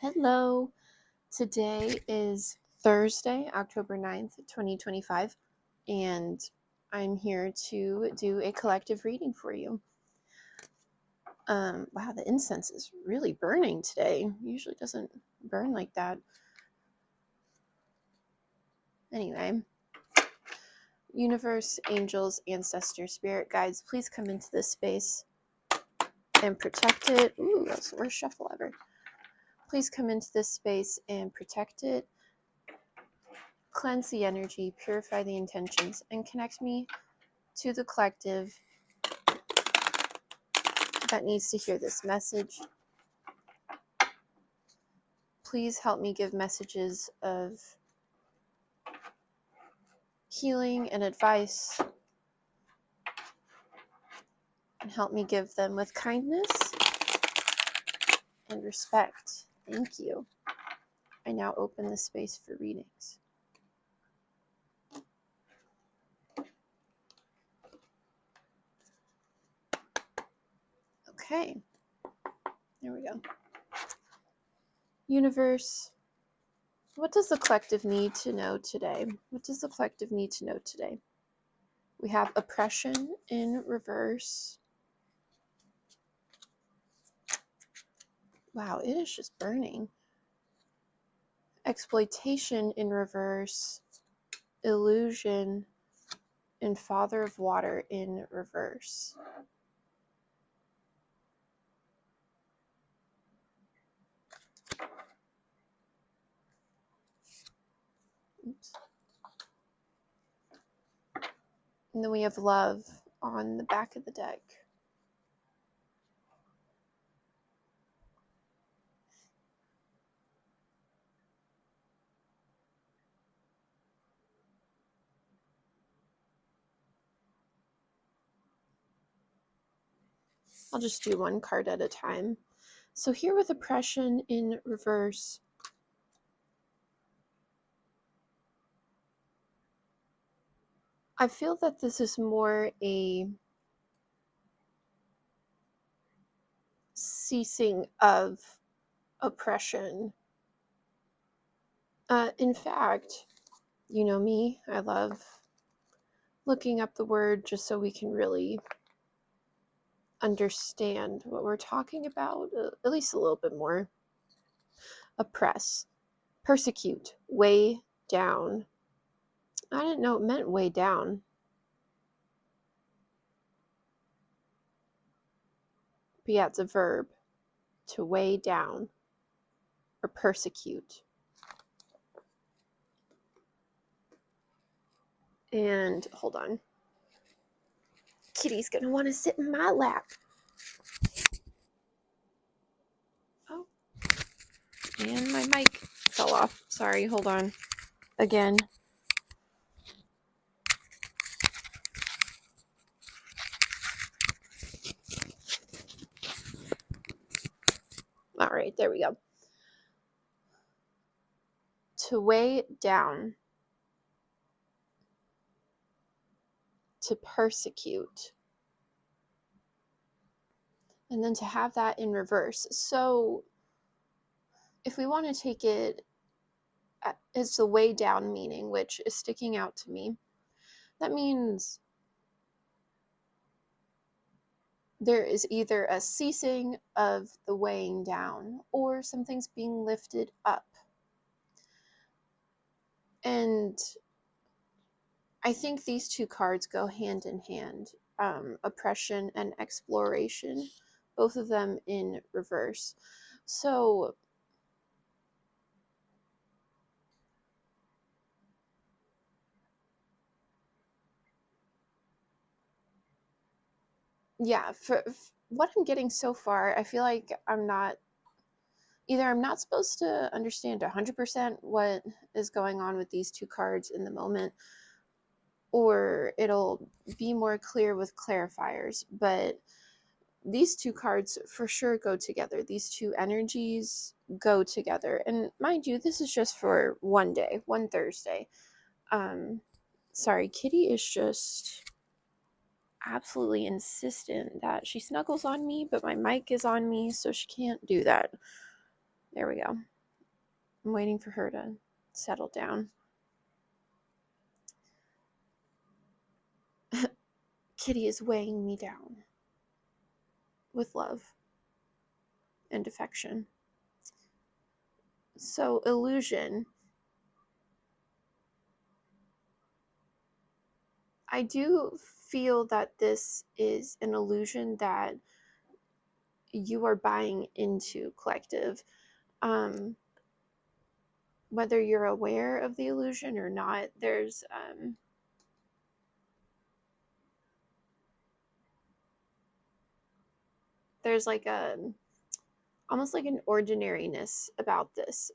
Hello. Today is Thursday, October 9th, 2025, and I'm here to do a collective reading for you. Wow, the incense is really burning today. Usually doesn't burn like that. Anyway, universe, angels, ancestors, spirit guides, please come into this space and protect it. Ooh, that's the worst shuffle ever. Please come into this space and protect it. Cleanse the energy, purify the intentions, and connect me to the collective that needs to hear this message. Please help me give messages of healing and advice, and help me give them with kindness and respect. Thank you. I now open the space for readings. Okay, there we go. Universe, what does the collective need to know today? What does the collective need to know today? We have oppression in reverse. Wow, it is just burning. Exploitation in reverse. Illusion and Father of Water in reverse. Oops. And then we have Love on the back of the deck. I'll just do one card at a time. So here with oppression in reverse, I feel that this is more a ceasing of oppression. In fact, you know me, I love looking up the word just so we can really understand what we're talking about, at least a little bit more. Oppress, persecute, weigh down. I didn't know it meant weigh down. But yeah, it's a verb, to weigh down or persecute. And hold on. Kitty's gonna want to sit in my lap. Oh. And my mic fell off. Sorry, hold on. Again. All right, there we go. To weigh down. To persecute. And then to have that in reverse. So if we want to take it as the way down meaning, which is sticking out to me, that means there is either a ceasing of the weighing down or something's being lifted up. And I think these two cards go hand in hand, oppression and exploration, both of them in reverse. So yeah, for what I'm getting so far, I feel like I'm not supposed to understand 100% what is going on with these two cards in the moment, or it'll be more clear with clarifiers. But these two cards for sure go together. These two energies go together. And mind you, this is just for one day, one Thursday. Sorry, Kitty is just absolutely insistent that she snuggles on me, but my mic is on me, so she can't do that. There we go. I'm waiting for her to settle down. Kitty is weighing me down with love and affection. So, illusion. I do feel that this is an illusion that you are buying into, collective. Um, Whether you're aware of the illusion or not, there's like a almost like an ordinariness about this.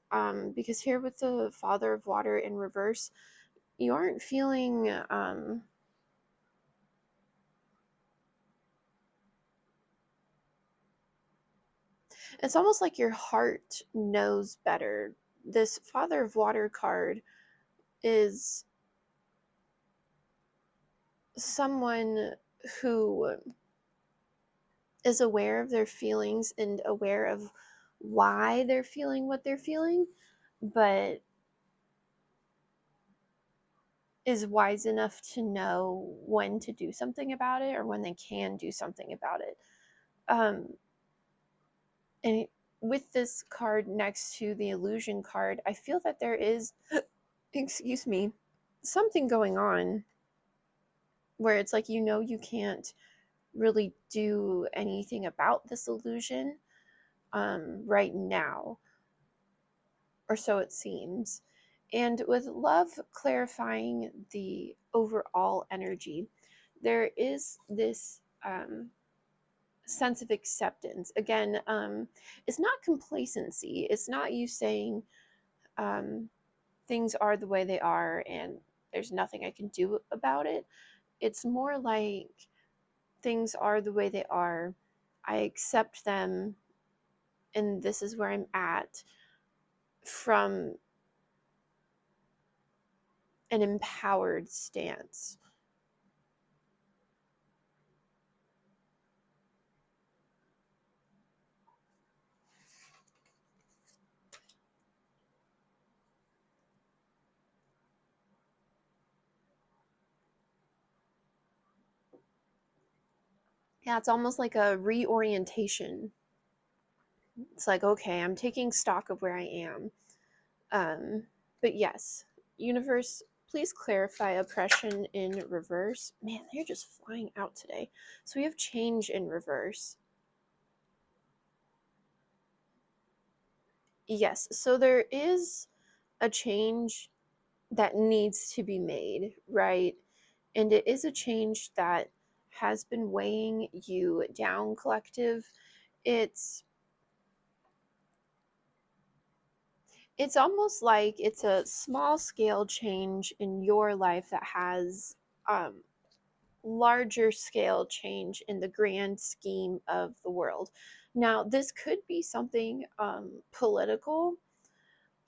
Because here with the Father of Water in reverse, you aren't feeling it's almost like your heart knows better. This Father of Water card is someone who is aware of their feelings and aware of why they're feeling what they're feeling, but is wise enough to know when to do something about it or when they can do something about it. And with this card next to the illusion card, I feel that there is, excuse me, something going on where it's like, you can't really do anything about this illusion right now, or so it seems. And with love clarifying the overall energy, there is this sense of acceptance. Again, it's not complacency. It's not you saying um, things are the way they are and there's nothing I can do about it. It's more like things are the way they are. I accept them, and this is where I'm at, from an empowered stance. Yeah, it's almost like a reorientation. It's like, okay, I'm taking stock of where I am. But yes, universe, please clarify oppression in reverse. Man, they're just flying out today. So we have change in reverse. Yes, so there is a change that needs to be made, right? And it is a change that has been weighing you down, collective. It's it's almost like it's a small scale change in your life that has um, larger scale change in the grand scheme of the world. Now, this could be something political.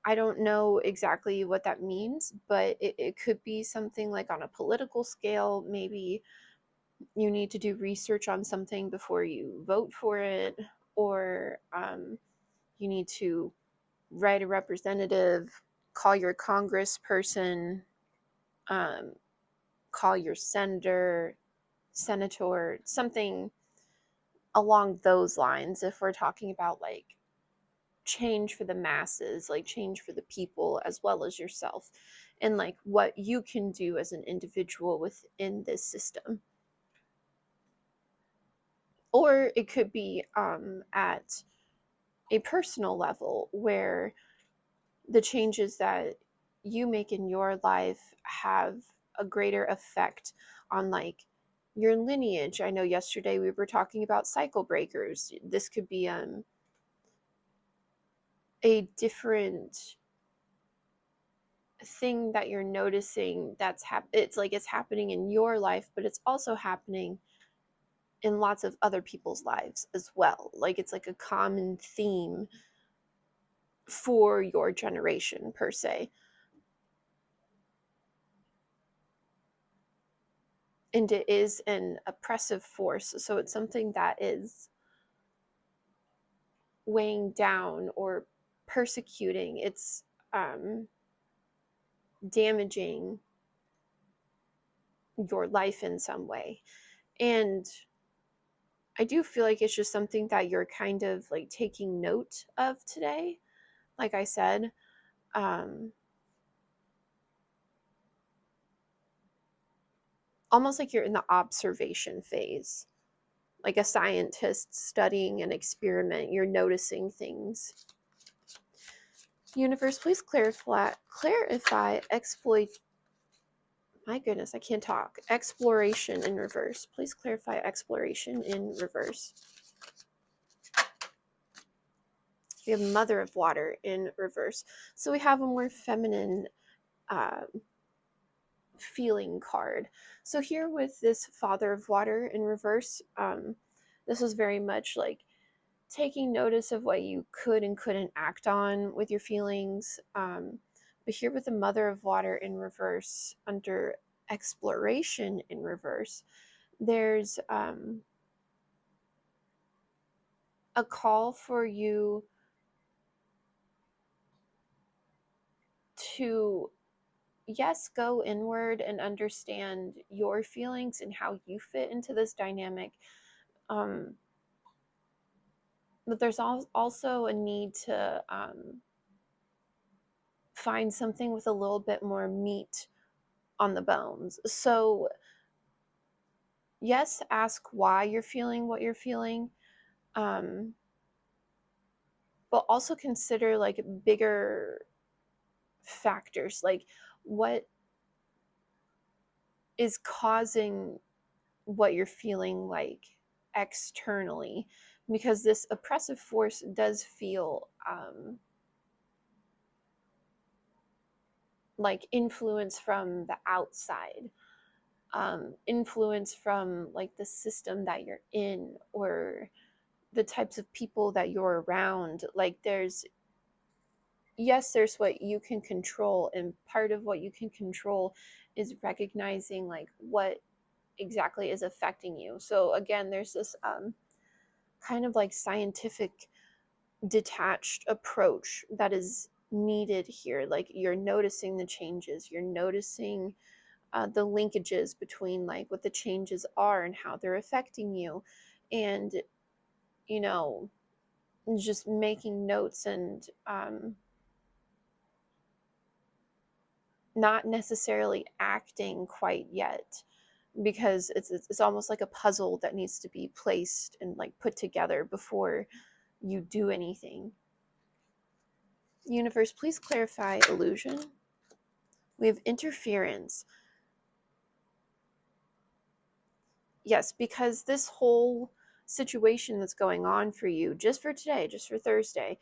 I don't know exactly what that means, but it could be something like on a political scale. Maybe you need to do research on something before you vote for it, or you need to write a representative, call your congressperson, um, call your senator, something along those lines. If we're talking about like change for the masses, like change for the people as well as yourself, and like what you can do as an individual within this system. Or it could be at a personal level where the changes that you make in your life have a greater effect on like your lineage. I know yesterday we were talking about cycle breakers. This could be a different thing that you're noticing it's like it's happening in your life, but it's also happening in lots of other people's lives as well. Like it's like a common theme for your generation per se. And it is an oppressive force, so it's something that is weighing down or persecuting. damaging your life in some way. And I do feel like it's just something that you're kind of like taking note of today. Like I said, um, almost like you're in the observation phase, like a scientist studying an experiment. You're noticing things. Universe, please clarify exploit. My goodness, I can't talk. Exploration in reverse. Please clarify exploration in reverse. We have Mother of Water in reverse. So we have a more feminine uh, feeling card. So here with this Father of Water in reverse, this was very much like taking notice of what you could and couldn't act on with your feelings. But here with the Mother of Water in reverse, under exploration in reverse, there's a call for you to, yes, go inward and understand your feelings and how you fit into this dynamic. Um, but there's also a need to find something with a little bit more meat on the bones. So, yes, ask why you're feeling what you're feeling, um, but also consider like bigger factors, like what is causing what you're feeling like externally, because this oppressive force does feel like influence from the outside, influence from like the system that you're in, or the types of people that you're around. Like there's, yes, there's what you can control, and part of what you can control is recognizing like what exactly is affecting you. So again, there's this kind of like scientific detached approach that is needed here. Like you're noticing the changes, you're noticing the linkages between like what the changes are and how they're affecting you, and you know, just making notes, and not necessarily acting quite yet, because it's almost like a puzzle that needs to be placed and like put together before you do anything. Universe, please clarify illusion. We have interference. Yes, because this whole situation that's going on for you, just for today, just for Thursday,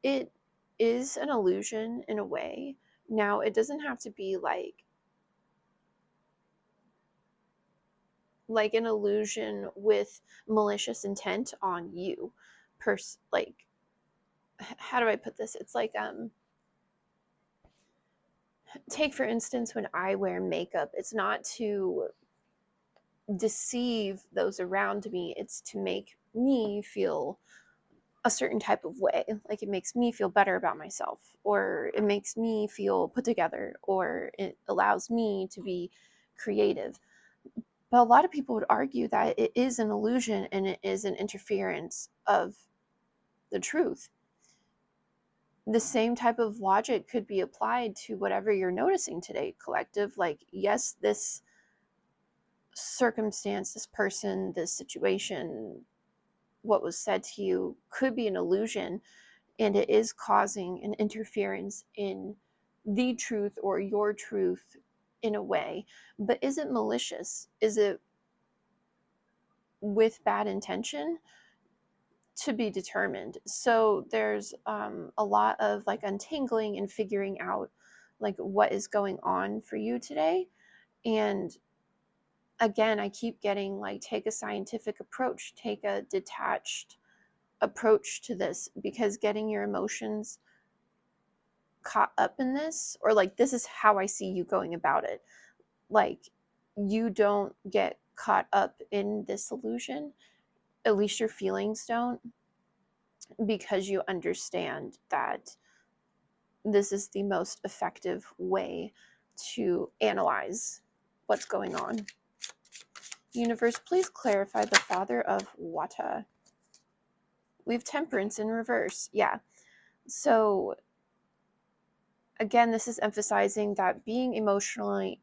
it is an illusion in a way. Now, it doesn't have to be like an illusion with malicious intent on you. Like, how do I put this? It's like take for instance when I wear makeup, it's not to deceive those around me, it's to make me feel a certain type of way. Like it makes me feel better about myself, or it makes me feel put together, or it allows me to be creative. But a lot of people would argue that it is an illusion and it is an interference of the truth. The same type of logic could be applied to whatever you're noticing today, collective. Like, yes, this circumstance, this person, this situation, what was said to you could be an illusion, and it is causing an interference in the truth or your truth in a way. But is it malicious? Is it with bad intention? To be determined. So there's a lot of like untangling and figuring out like what is going on for you today. And again, I keep getting like, take a scientific approach, take a detached approach to this, because getting your emotions caught up in this, or like, this is how I see you going about it. Like, you don't get caught up in this illusion, at least your feelings don't, because you understand that this is the most effective way to analyze what's going on. Universe, please clarify the father of water. We have temperance in reverse. Yeah. So again, this is emphasizing that being emotionally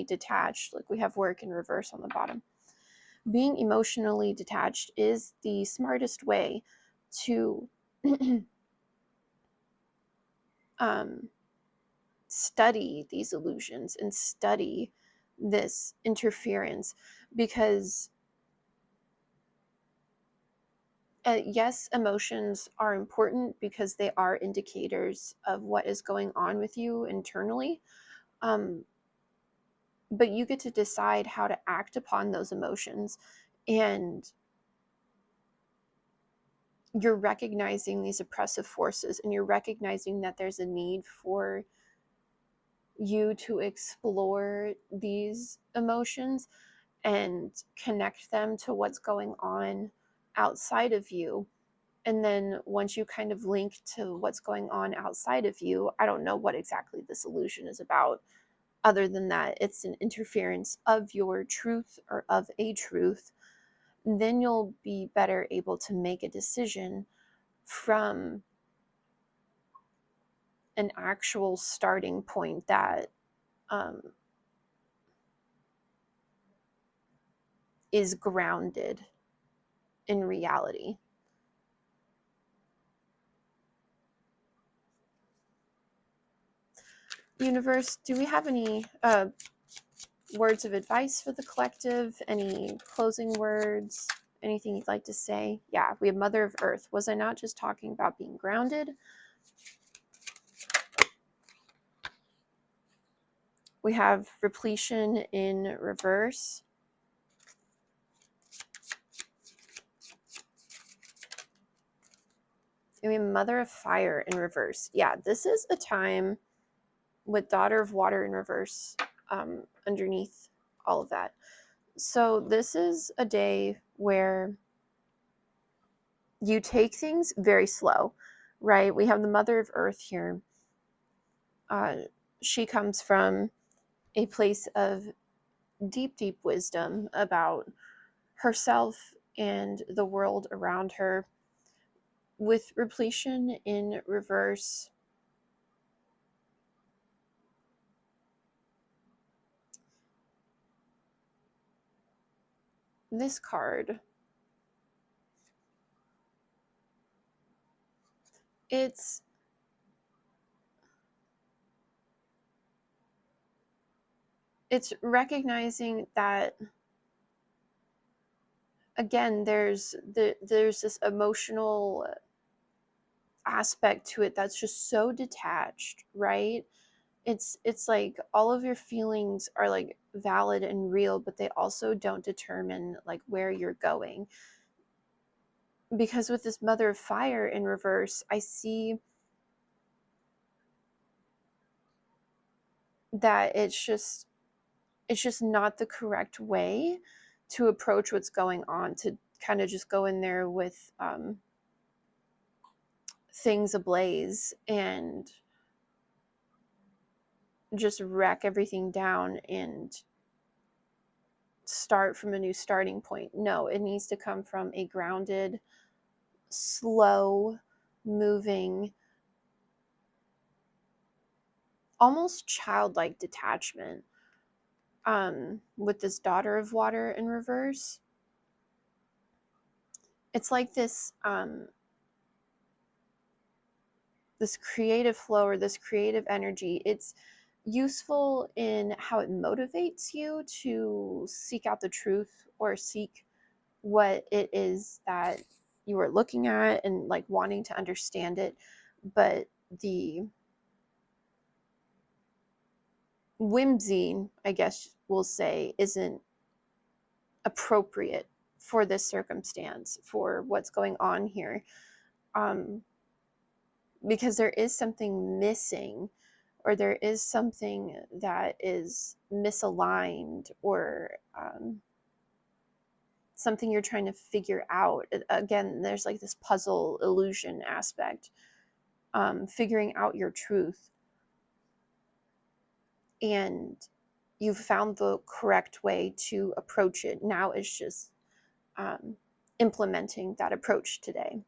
detached, like we have work in reverse on the bottom. Being emotionally detached is the smartest way to study these illusions and study this interference, because yes, emotions are important because they are indicators of what is going on with you internally, but you get to decide how to act upon those emotions, and you're recognizing these oppressive forces, and you're recognizing that there's a need for you to explore these emotions and connect them to what's going on outside of you. And then once you kind of link to what's going on outside of you, I don't know what exactly this illusion is about, other than that it's an interference of your truth or of a truth, then you'll be better able to make a decision from an actual starting point that is grounded in reality. Universe, do we have any words of advice for the collective? Any closing words? Anything you'd like to say? Yeah, we have Mother of Earth. Was I not just talking about being grounded? We have repletion in reverse. And we have Mother of Fire in reverse. Yeah, this is a time with Daughter of Water in reverse underneath all of that. So this is a day where you take things very slow, right? We have the Mother of Earth here. She comes from a place of deep, deep wisdom about herself and the world around her. With repletion in reverse, this card, it's recognizing that, again, there's this emotional aspect to it that's just so detached, right? It's like all of your feelings are like valid and real, but they also don't determine like where you're going. Because with this Mother of Fire in reverse, I see that it's just not the correct way to approach what's going on, to kind of just go in there with things ablaze and just wreck everything down and start from a new starting point. No, it needs to come from a grounded, slow moving, almost childlike detachment. With this Daughter of Water in reverse, it's like this this creative flow or this creative energy. It's useful in how it motivates you to seek out the truth or seek what it is that you are looking at and like wanting to understand it. But the whimsy, I guess we'll say, isn't appropriate for this circumstance, for what's going on here. Because there is something missing, or there is something that is misaligned, or something you're trying to figure out. Again, there's like this puzzle illusion aspect. figuring out your truth, and you've found the correct way to approach it. Now it's just implementing that approach today.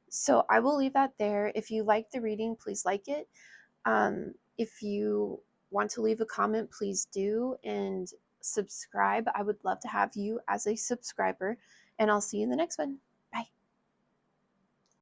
So I will leave that there. If you like the reading, please like it. If you want to leave a comment, please do, and subscribe. I would love to have you as a subscriber, and I'll see you in the next one. Bye.